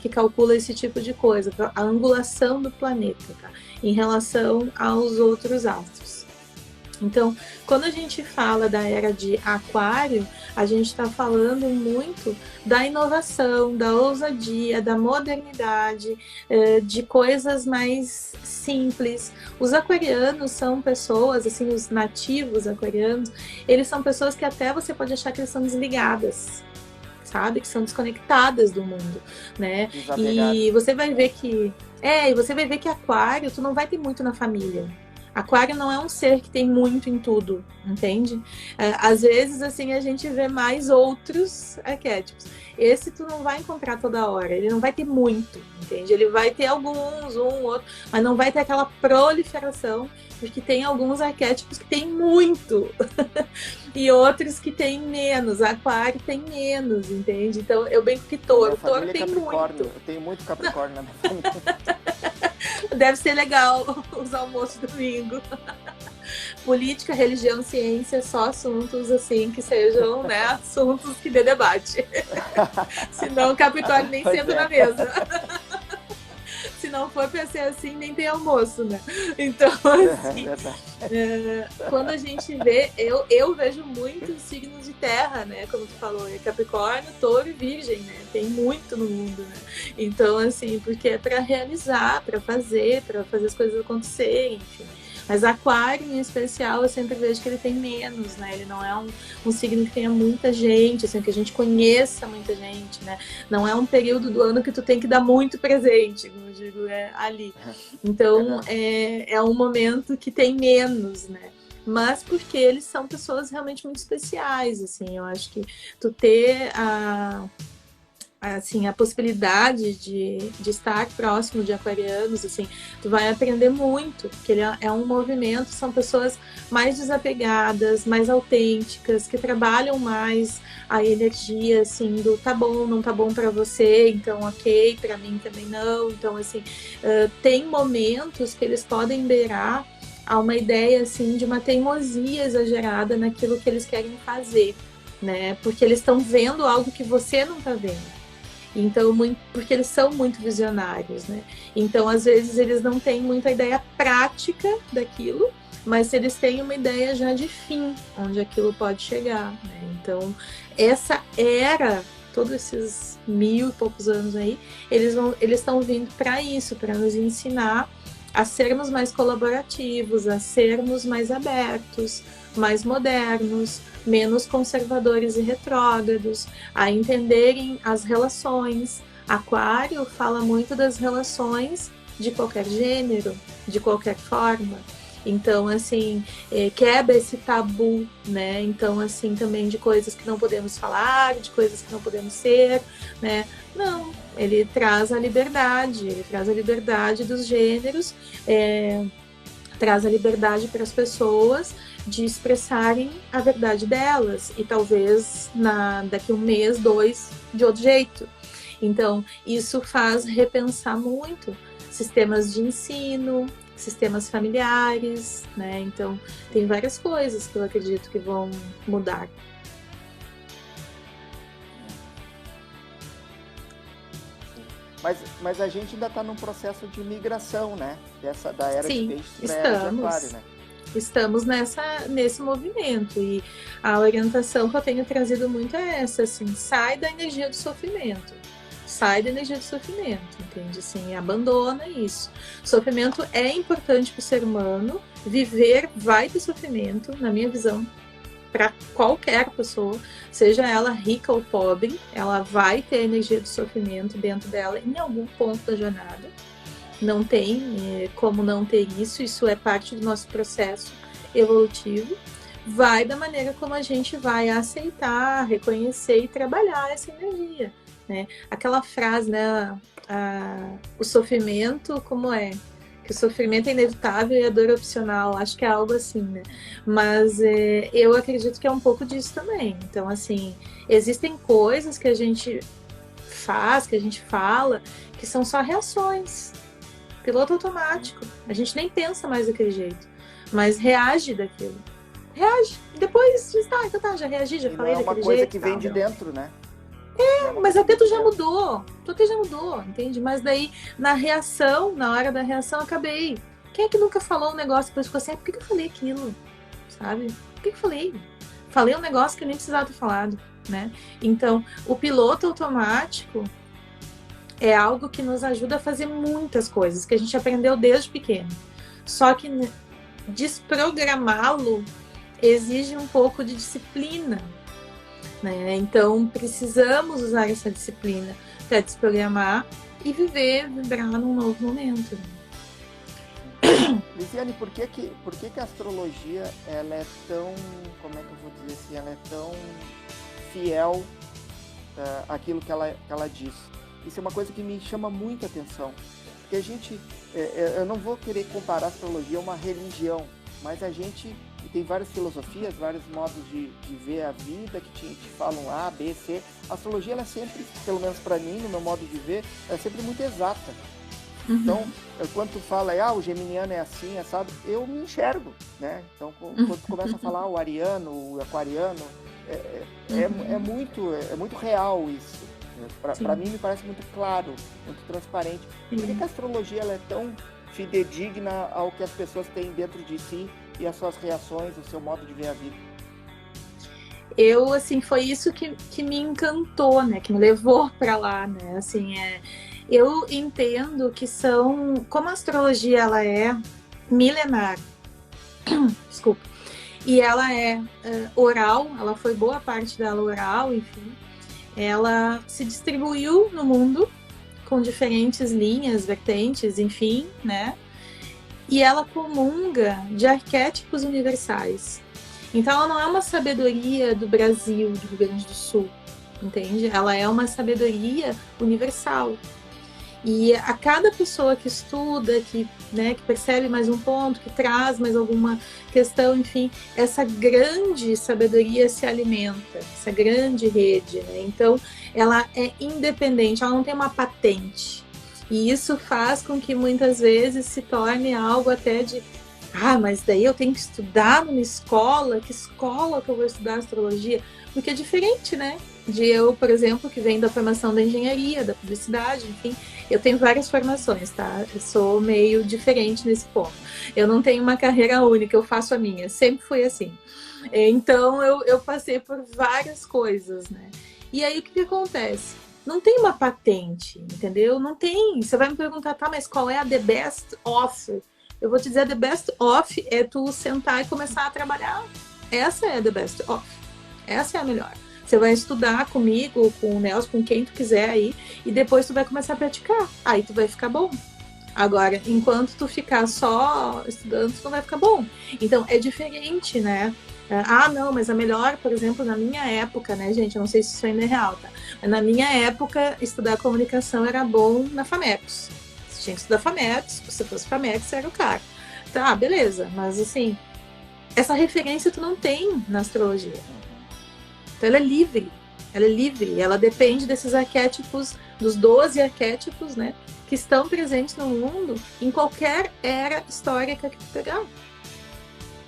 que calcula esse tipo de coisa, a angulação do planeta, tá? Em relação aos outros astros. Então, quando a gente fala da era de Aquário, a gente está falando muito da inovação, da ousadia, da modernidade, de coisas mais simples. Os aquarianos são pessoas, assim, os nativos aquarianos, eles são pessoas que até você pode achar que eles são desligadas, sabe? Que são desconectadas do mundo, né? E você vai ver que... Aquário, tu não vai ter muito na família. Aquário não é um ser que tem muito em tudo, entende? Às vezes, assim, a gente vê mais outros arquétipos. Esse tu não vai encontrar toda hora, ele não vai ter muito, entende? Ele vai ter alguns, outro, mas não vai ter aquela proliferação, porque tem alguns arquétipos que tem muito, e outros que tem menos. Aquário tem menos, entende? Então, eu brinco que touro tem muito. Eu tenho muito Capricórnio na minha família. Deve ser legal os almoços domingo. Política, religião, ciência, só assuntos assim que sejam, né, assuntos que dê debate. Senão Capricórnio nem senta na mesa. Se não for pra ser assim, nem tem almoço, né? Então, assim, quando a gente vê, eu vejo muitos signos de terra, né? Como tu falou, é Capricórnio, Touro e Virgem, né? Tem muito no mundo, né? Então, assim, porque é pra realizar, pra fazer as coisas acontecerem, enfim. Mas Aquário, em especial, eu sempre vejo que ele tem menos, né? Ele não é um signo que tenha muita gente, assim, que a gente conheça muita gente, né? Não é um período do ano que tu tem que dar muito presente, como eu digo, ali. Então, é um momento que tem menos, né? Mas porque eles são pessoas realmente muito especiais, assim. Eu acho que tu ter a possibilidade de estar próximo de aquarianos, assim, tu vai aprender muito, porque ele é um movimento, são pessoas mais desapegadas, mais autênticas, que trabalham mais a energia, assim, do tá bom, não tá bom para você, então ok, para mim também não. Então, assim, tem momentos que eles podem beirar a uma ideia, assim, de uma teimosia exagerada naquilo que eles querem fazer, né? Porque eles estão vendo algo que você não tá vendo. Então, porque eles são muito visionários, né? Então, às vezes, eles não têm muita ideia prática daquilo, mas eles têm uma ideia já de fim, onde aquilo pode chegar, né? Então, essa era, todos esses 1000 e poucos anos aí, eles estão vindo para isso, para nos ensinar a sermos mais colaborativos, a sermos mais abertos, mais modernos, menos conservadores e retrógrados, a entenderem as relações. Aquário fala muito das relações de qualquer gênero, de qualquer forma. Então, assim, quebra esse tabu, né? Então, assim, também de coisas que não podemos falar, de coisas que não podemos ser, né? Não, ele traz a liberdade dos gêneros, traz a liberdade para as pessoas de expressarem a verdade delas, e talvez daqui 1 mês, 2, de outro jeito. Então, isso faz repensar muito sistemas de ensino, sistemas familiares, né? Então, tem várias coisas que eu acredito que vão mudar. Mas a gente ainda está num processo de migração, né? Da era de peixes para a era de aquário, né? Estamos nesse movimento, e a orientação que eu tenho trazido muito é essa, assim, sai da energia do sofrimento. Sai da energia do sofrimento, entende? Assim, abandona isso. Sofrimento é importante para o ser humano. Viver vai ter sofrimento, na minha visão, para qualquer pessoa, seja ela rica ou pobre, ela vai ter energia do sofrimento dentro dela em algum ponto da jornada. Não tem como não ter isso. Isso é parte do nosso processo evolutivo. vai da maneira como a gente vai aceitar, reconhecer e trabalhar essa energia, né? Aquela frase, né? O sofrimento, como é? Que o sofrimento é inevitável e a dor é opcional. Acho que é algo assim, né? Mas eu acredito que é um pouco disso também. Então, assim, existem coisas que a gente faz, que a gente fala, que são só reações. Piloto automático. A gente nem pensa mais daquele jeito, mas reage daquilo. Reage. Depois diz, então tá, já reagi, já falei daquele jeito. É uma coisa que vem de dentro, né? Mas até tu já mudou. Tu até já mudou, entende? Mas daí, na reação, na hora da reação, acabei. Quem é que nunca falou um negócio e depois ficou assim, por que eu falei aquilo? Sabe? Por que eu falei? Falei um negócio que eu nem precisava ter falado, né? Então, o piloto automático é algo que nos ajuda a fazer muitas coisas, que a gente aprendeu desde pequeno. Só que desprogramá-lo exige um pouco de disciplina, né? Então, precisamos usar essa disciplina para desprogramar e vibrar num novo momento. Lisiane, por que a astrologia ela é tão, como é que eu vou dizer assim, ela é tão fiel àquilo que ela diz? Isso é uma coisa que me chama muita atenção. Porque a gente, eu não vou querer comparar a astrologia a uma religião, mas a gente tem várias filosofias, vários modos de ver a vida que te falam A, B, C. A astrologia, ela é sempre, pelo menos para mim, no meu modo de ver, ela é sempre muito exata. Uhum. Então, quando tu fala, o geminiano é assim, sabe? Eu me enxergo, né? Então, quando tu começa a falar o ariano, o aquariano, é muito real isso. Para mim, me parece muito claro, muito transparente. Por que a astrologia ela é tão fidedigna ao que as pessoas têm dentro de si e as suas reações, o seu modo de ver a vida? Eu, assim, foi isso que me encantou, né? Que me levou para lá, né? Assim, eu entendo que como a astrologia ela é milenar, desculpa, e ela é oral, ela foi boa parte dela oral, enfim, ela se distribuiu no mundo com diferentes linhas, vertentes, enfim, né? E ela comunga de arquétipos universais. Então, ela não é uma sabedoria do Brasil, do Rio Grande do Sul, entende? Ela é uma sabedoria universal. E a cada pessoa que estuda, que percebe mais um ponto, que traz mais alguma questão, enfim, essa grande sabedoria se alimenta, essa grande rede, né? Então, ela é independente, ela não tem uma patente. E isso faz com que muitas vezes se torne algo até de mas daí eu tenho que estudar numa escola, que escola que eu vou estudar astrologia? Porque é diferente, né? De eu, por exemplo, que venho da formação da engenharia, da publicidade, enfim, eu tenho várias formações, tá? Eu sou meio diferente nesse ponto. Eu não tenho uma carreira única, eu faço a minha, sempre foi assim. Então, eu passei por várias coisas, né? E aí, o que acontece? Não tem uma patente, entendeu? Não tem. Você vai me perguntar, mas qual é a the best of? Eu vou te dizer, the best of é tu sentar e começar a trabalhar. Essa é a the best of. Essa é a melhor. Você vai estudar comigo, com o Nelson, com quem tu quiser aí, e depois tu vai começar a praticar. Aí tu vai ficar bom. Agora, enquanto tu ficar só estudando, tu não vai ficar bom. Então, é diferente, né? Não, mas a melhor, por exemplo, na minha época, né, gente? Eu não sei se isso ainda é real, tá? Mas na minha época, estudar comunicação era bom na FAMECOS. Você tinha que estudar FAMECOS, se você fosse FAMECOS, você era o cara. Tá, beleza. Mas, assim, essa referência tu não tem na astrologia. Então, ela é livre. Ela depende desses arquétipos, dos 12 arquétipos, né? Que estão presentes no mundo em qualquer era histórica que tu pegar.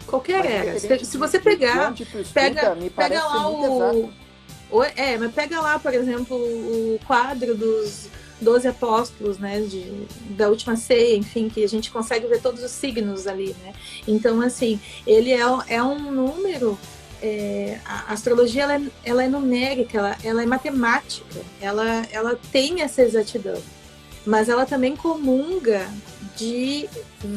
Qualquer era. Se você pegar, pega lá mas pega lá, por exemplo, o quadro dos 12 apóstolos, né, da última ceia, enfim, que a gente consegue ver todos os signos ali, né? Então, assim, ele é um número. A astrologia ela é numérica, ela é matemática, ela tem essa exatidão, mas ela também comunga de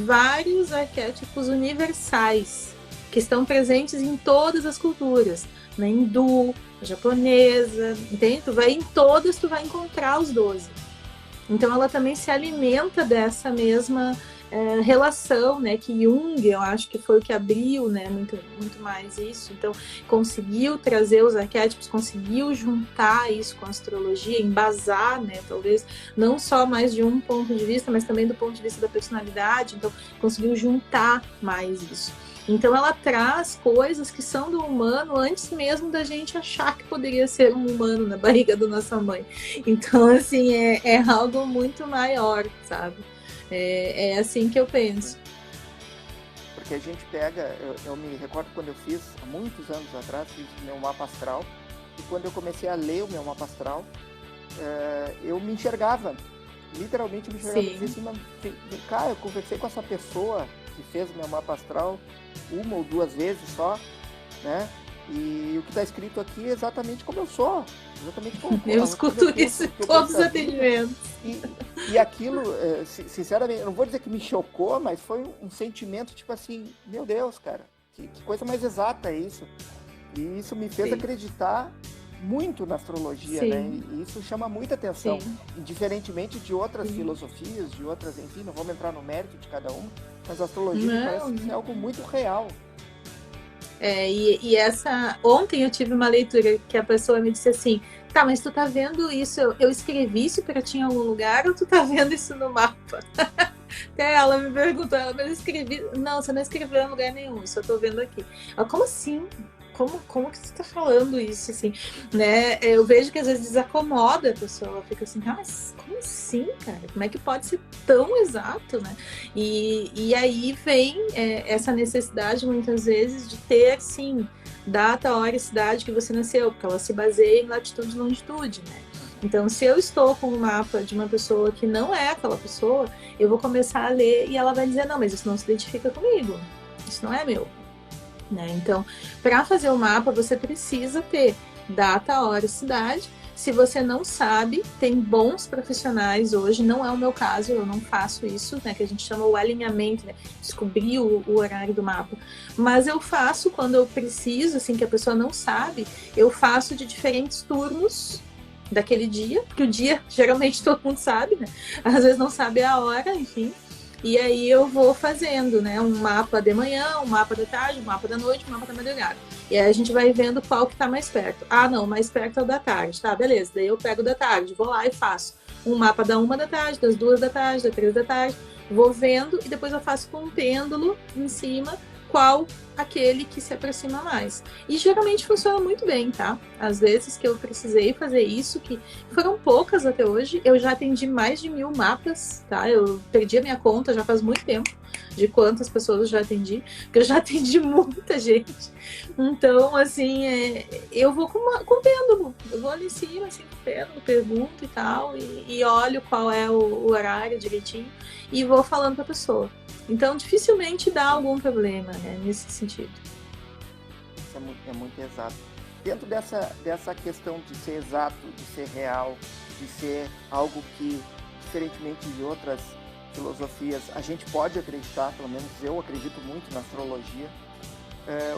vários arquétipos universais que estão presentes em todas as culturas, na hindu, na japonesa, entende? Tu vai em todas, tu vai encontrar os 12. Então ela também se alimenta dessa mesma relação, né, que Jung, eu acho que foi o que abriu, né, muito, muito mais isso. Então, conseguiu trazer os arquétipos, conseguiu juntar isso com a astrologia, embasar, né, talvez não só mais de um ponto de vista, mas também do ponto de vista da personalidade. Então, conseguiu juntar mais isso. Então, ela traz coisas que são do humano antes mesmo da gente achar que poderia ser um humano na barriga da nossa mãe. Então, assim, é algo muito maior, sabe? É assim que eu penso. Porque a gente pega, eu me recordo quando eu fiz, há muitos anos atrás, fiz o meu mapa astral, e quando eu comecei a ler o meu mapa astral, eu me enxergava, literalmente me enxergava. Eu disse assim, cara, eu conversei com essa pessoa que fez o meu mapa astral uma ou duas vezes só, né? E o que está escrito aqui é exatamente como eu sou. Exatamente como eu escuto isso em todos os atendimentos. E aquilo, sinceramente, eu não vou dizer que me chocou, mas foi um sentimento tipo assim, meu Deus, cara, que coisa mais exata é isso. E isso me fez acreditar muito na astrologia, né? E isso chama muita atenção. Diferentemente de outras filosofias, de outras, enfim, não vamos entrar no mérito de cada uma, mas a astrologia me parece que é algo muito real. E ontem eu tive uma leitura que a pessoa me disse assim, tá, mas tu tá vendo isso, eu escrevi isso pra ti em algum lugar ou tu tá vendo isso no mapa? Até ela me perguntou, mas eu escrevi, não, você não escreveu em lugar nenhum, só tô vendo aqui. Ela, como assim? Como que você tá falando isso, assim, né? Eu vejo que às vezes desacomoda a pessoa, ela fica assim, mas como assim, cara? Como é que pode ser tão exato, né? E aí vem essa necessidade, muitas vezes, de ter, sim, data, hora e cidade que você nasceu, porque ela se baseia em latitude e longitude, né? Então, se eu estou com um mapa de uma pessoa que não é aquela pessoa, eu vou começar a ler e ela vai dizer, não, mas isso não se identifica comigo, isso não é meu. Né? Então, para fazer o mapa, você precisa ter data, hora e cidade. Se você não sabe, tem bons profissionais hoje, não é o meu caso, eu não faço isso, né, que a gente chama o alinhamento, né, descobrir o horário do mapa. Mas eu faço quando eu preciso, assim, que a pessoa não sabe, eu faço de diferentes turnos daquele dia, porque o dia, geralmente, todo mundo sabe, né? Às vezes não sabe a hora, enfim. E aí eu vou fazendo, né, um mapa de manhã, um mapa da tarde, um mapa da noite, um mapa da madrugada. E aí a gente vai vendo qual que tá mais perto. Ah, não, mais perto é o da tarde, tá, beleza. Daí eu pego o da tarde, vou lá e faço um mapa da 1 da tarde, das 2 da tarde, das 3 da tarde. Vou vendo e depois eu faço com um pêndulo em cima qual aquele que se aproxima mais. E geralmente funciona muito bem, tá? Às vezes que eu precisei fazer isso, que foram poucas até hoje, eu já atendi mais de 1000 mapas, tá? Eu perdi a minha conta já faz muito tempo de quantas pessoas eu já atendi, porque eu já atendi muita gente. Então, assim, eu vou com pêndulo. Eu vou ali em cima, assim, com pêndulo, pergunto e tal, e olho qual é o horário direitinho e vou falando pra pessoa. Então, dificilmente dá algum problema, né, nesse sentido. Isso é muito exato. Dentro dessa questão de ser exato, de ser real, de ser algo que, diferentemente de outras filosofias, a gente pode acreditar, pelo menos eu acredito muito na astrologia.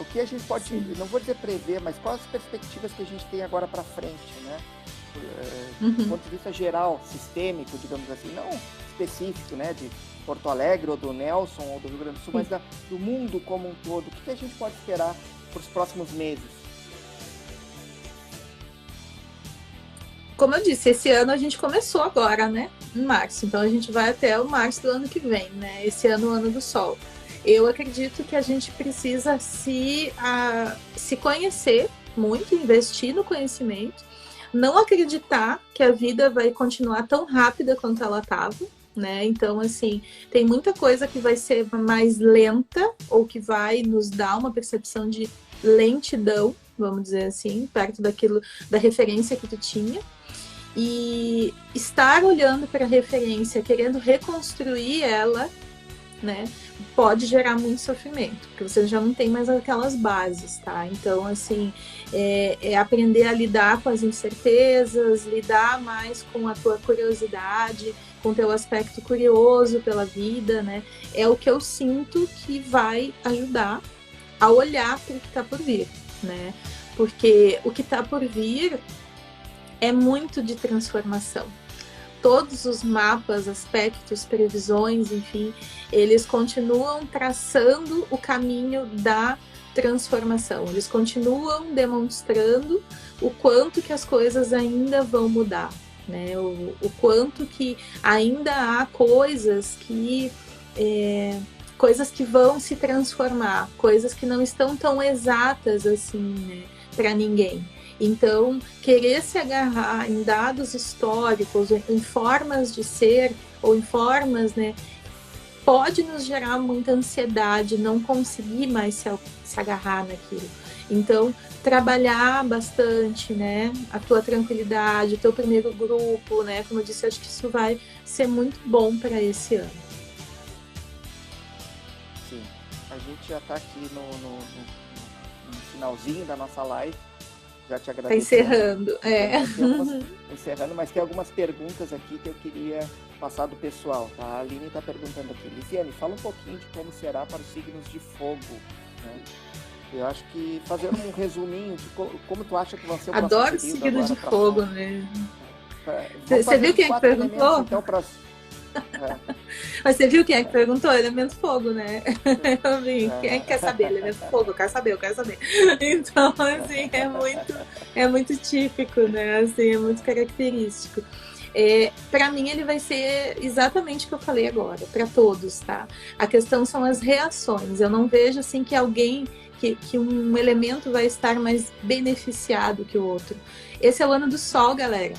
O que a gente pode, não vou dizer prever, mas quais as perspectivas que a gente tem agora para frente, né? Do ponto de vista geral, sistêmico, digamos assim, não específico, né, de Porto Alegre, ou do Nelson, ou do Rio Grande do Sul, mas do mundo como um todo. O que a gente pode esperar para os próximos meses? Como eu disse, esse ano a gente começou agora, né, em março. Então a gente vai até o março do ano que vem, né, esse ano, o ano do Sol. Eu acredito que a gente precisa se conhecer muito, investir no conhecimento, não acreditar que a vida vai continuar tão rápida quanto ela estava, né? Então, assim, tem muita coisa que vai ser mais lenta ou que vai nos dar uma percepção de lentidão, vamos dizer assim, perto da referência que tu tinha. E estar olhando para a referência, querendo reconstruir ela, né, pode gerar muito sofrimento, porque você já não tem mais aquelas bases, tá? Então, assim, aprender a lidar com as incertezas, lidar mais com a tua curiosidade, com o teu aspecto curioso pela vida, né? É o que eu sinto que vai ajudar a olhar para o que está por vir, né? Porque o que está por vir é muito de transformação. todos os mapas, aspectos, previsões, enfim, eles continuam traçando o caminho da transformação. Eles continuam demonstrando o quanto que as coisas ainda vão mudar, né? O quanto que ainda há coisas que vão se transformar, coisas que não estão tão exatas assim, né, para ninguém. Então, querer se agarrar em dados históricos, em formas de ser, ou em formas, né, pode nos gerar muita ansiedade, não conseguir mais se agarrar naquilo. Então, trabalhar bastante, né, a tua tranquilidade, o teu primeiro grupo, né, como eu disse, acho que isso vai ser muito bom para esse ano. Sim, a gente já está aqui no finalzinho da nossa live. Já te agradeço. Está encerrando, encerrando, mas tem algumas perguntas aqui que eu queria passar do pessoal, tá? A Aline está perguntando aqui. Lisiane, fala um pouquinho de como será para os signos de fogo, né? Eu acho que fazer um resuminho de como tu acha que vão ser o próximo Adoro signo de fogo, né? Você viu quem é que perguntou? Então, Mas você viu quem é que perguntou? Elemento fogo, né? Eu vi. Quem é que quer saber? Elemento fogo, eu quero saber. Então, assim, é muito típico, né? Assim, é muito característico. Para mim, ele vai ser exatamente o que eu falei agora, para todos, tá? A questão são as reações. Eu não vejo, assim, que alguém, que um elemento vai estar mais beneficiado que o outro. Esse é o ano do Sol, galera.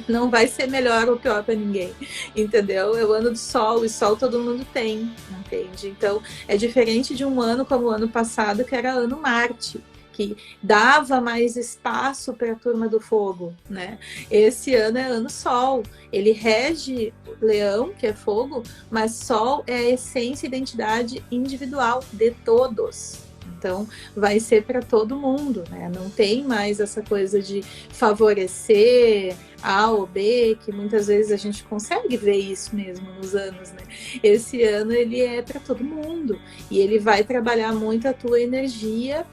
Não vai ser melhor ou pior para ninguém, entendeu? É o ano do Sol, e Sol todo mundo tem, entende? Então, é diferente de um ano como o ano passado, que era ano Marte, que dava mais espaço para a turma do fogo, né? Esse ano é ano Sol, ele rege Leão, que é fogo, mas Sol é a essência e identidade individual de todos. Então, vai ser para todo mundo, né? Não tem mais essa coisa de favorecer A ou B, que muitas vezes a gente consegue ver isso mesmo nos anos, né? Esse ano ele é para todo mundo e ele vai trabalhar muito a tua energia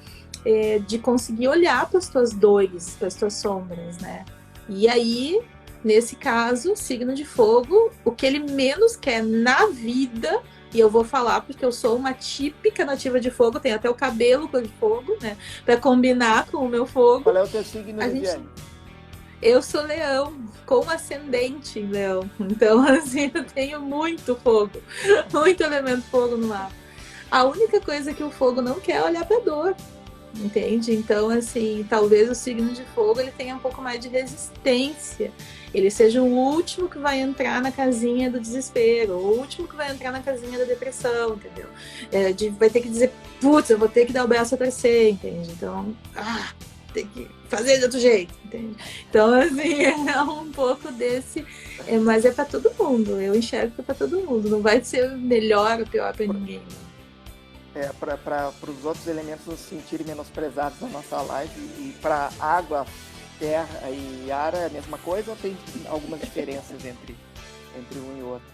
de conseguir olhar para as tuas dores, para as tuas sombras, né? E aí, nesse caso, signo de fogo, o que ele menos quer na vida. E eu vou falar porque eu sou uma típica nativa de fogo, tenho até o cabelo cor de fogo, né? Pra combinar com o meu fogo. Qual é o teu signo, Lisiane? Eu sou leão, com ascendente em leão. Então, assim, eu tenho muito fogo, muito elemento fogo no mapa. A única coisa que o fogo não quer é olhar pra dor, entende? Então, assim, talvez o signo de fogo ele tenha um pouco mais de resistência. Ele seja o último que vai entrar na casinha do desespero, o último que vai entrar na casinha da depressão, entendeu? Vai ter que dizer, putz, eu vou ter que dar o braço a torcer, entende? Então, tem que fazer de outro jeito, entende? Então, assim, é um pouco desse, mas é para todo mundo, eu enxergo que é para todo mundo, não vai ser melhor ou pior para ninguém. Para os outros elementos não se sentirem menosprezados na nossa live, e para água, terra e ar é a mesma coisa ou tem algumas diferenças entre um e outro?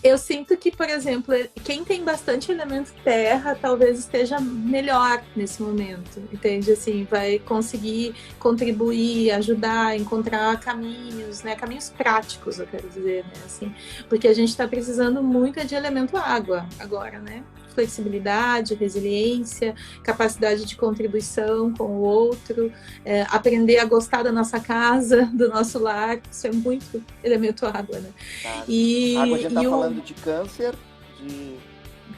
Eu sinto que, por exemplo, quem tem bastante elemento terra talvez esteja melhor nesse momento, entende? Assim, vai conseguir contribuir, ajudar, encontrar caminhos, né? Caminhos práticos, eu quero dizer, né? Assim, porque a gente está precisando muito de elemento água agora, né? Flexibilidade, resiliência, capacidade de contribuição com o outro, aprender a gostar da nossa casa, do nosso lar, isso é muito elemento água, né? Tá. A água já está falando de câncer,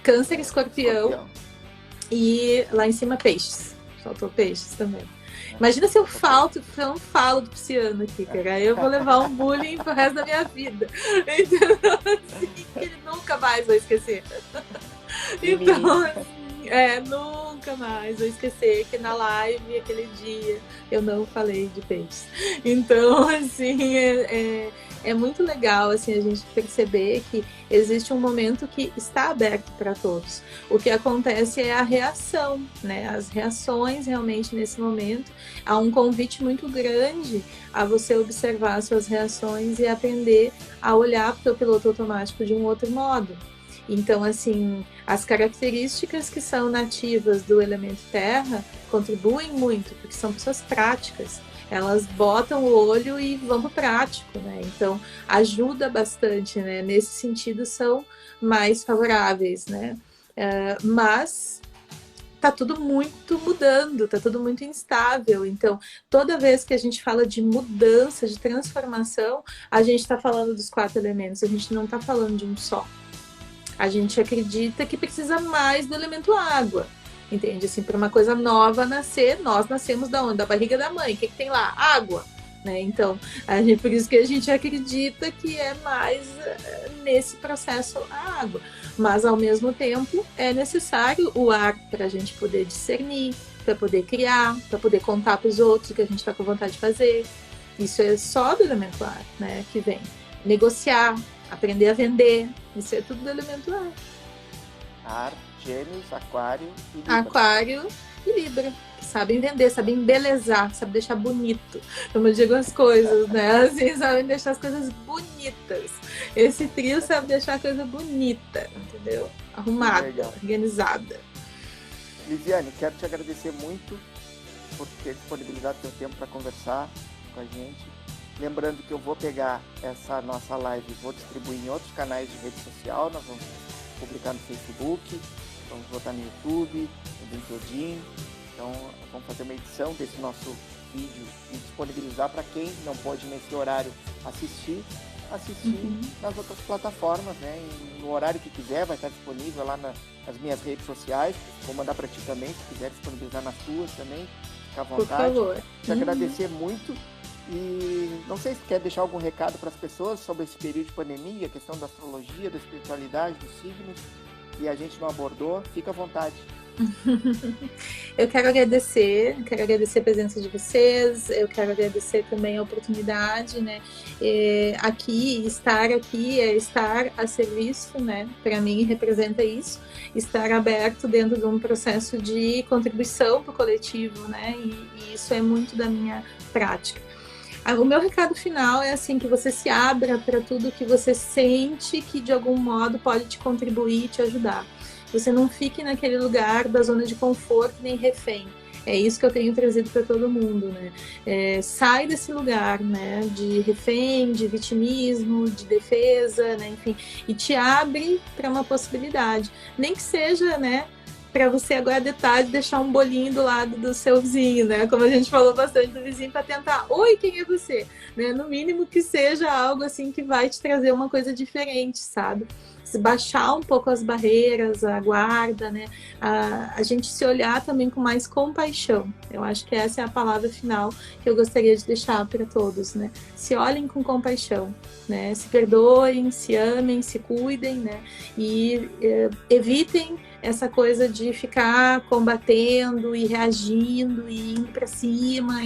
Câncer, escorpião, e lá em cima peixes, faltou peixes também. Imagina se eu não falo do pisciano aqui, cara. Aí eu vou levar um bullying pro resto da minha vida. Então, assim, que ele nunca mais vai esquecer. Então, assim, nunca mais vou esquecer que na live, aquele dia, eu não falei de peixes. Então, assim, é muito legal, assim, a gente perceber que existe um momento que está aberto para todos. O que acontece é a reação, né? As reações realmente nesse momento. Há um convite muito grande a você observar suas reações e aprender a olhar para o piloto automático de um outro modo. Então, assim, as características que são nativas do elemento terra contribuem muito, porque são pessoas práticas. elas botam o olho e vão pro prático, né? Então, ajuda bastante, né? Nesse sentido, são mais favoráveis, né? Mas tá tudo muito mudando, tá tudo muito instável. Então, toda vez que a gente fala de mudança, de transformação, a gente está falando dos 4 elementos, a gente não está falando de um só. A gente acredita que precisa mais do elemento água. Entende? Assim, para uma coisa nova nascer, nós nascemos da onde? Da barriga da mãe. O que tem lá? Água. Né? Então, por isso que a gente acredita que é mais nesse processo a água. Mas, ao mesmo tempo, é necessário o ar para a gente poder discernir, para poder criar, para poder contar para os outros o que a gente está com vontade de fazer. Isso é só do elemento ar, né, que vem. Negociar, aprender a vender, isso é tudo do elemento ar. Ar, Gêmeos, Aquário e Libra. Aquário e Libra. Sabem vender, sabem embelezar, sabem deixar bonito. Como eu digo as coisas, né? Assim, sabem deixar as coisas bonitas. Esse trio sabe deixar a coisa bonita, entendeu? Arrumada, organizada. Lisiane, quero te agradecer muito por ter disponibilizado seu tempo para conversar com a gente. Lembrando que eu vou pegar essa nossa live e vou distribuir em outros canais de rede social. Nós vamos publicar no Facebook, vamos botar no YouTube, no LinkedIn. Então, vamos fazer uma edição desse nosso vídeo e disponibilizar para quem não pode nesse horário assistir nas outras plataformas, né? E no horário que quiser, vai estar disponível lá nas minhas redes sociais. Vou mandar para ti também, se quiser disponibilizar nas tuas também, fica à vontade. Por favor. Te agradecer muito. E não sei se quer deixar algum recado para as pessoas sobre esse período de pandemia, a questão da astrologia, da espiritualidade, dos signos, e a gente não abordou. Fica à vontade. Eu quero agradecer a presença de vocês, eu quero agradecer também a oportunidade, né? Estar aqui é estar a serviço, né? Para mim representa isso, estar aberto dentro de um processo de contribuição para o coletivo, né? E isso é muito da minha prática. O meu recado final é assim, que você se abra para tudo que você sente que de algum modo pode te contribuir e te ajudar. Você não fique naquele lugar da zona de conforto nem refém. É isso que eu tenho trazido para todo mundo, né? Sai desse lugar, né, de refém, de vitimismo, de defesa, né, enfim, e te abre para uma possibilidade. Nem que seja, né, para você agora de tarde deixar um bolinho do lado do seu vizinho, né? Como a gente falou bastante do vizinho, para tentar, oi, quem é você? Né? No mínimo que seja algo assim que vai te trazer uma coisa diferente, sabe? Baixar um pouco as barreiras, a guarda, né? A gente se olhar também com mais compaixão. Eu acho que essa é a palavra final que eu gostaria de deixar para todos, né? Se olhem com compaixão, né? Se perdoem, se amem, se cuidem, né? E evitem essa coisa de ficar combatendo e reagindo e indo para cima.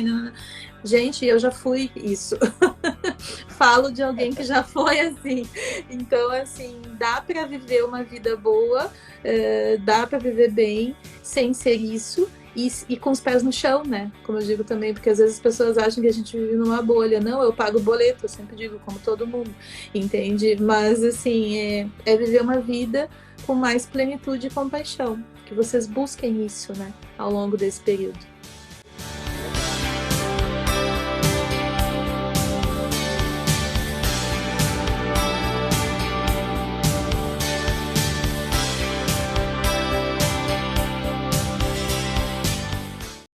Gente, eu já fui isso. Falo de alguém que já foi assim. Então, assim, dá para viver uma vida boa, dá para viver bem sem ser isso e com os pés no chão, né? Como eu digo também, porque às vezes as pessoas acham que a gente vive numa bolha. Não, eu pago boleto, eu sempre digo, como todo mundo, entende? Mas, assim, é viver uma vida com mais plenitude e compaixão. Que vocês busquem isso, né? Ao longo desse período.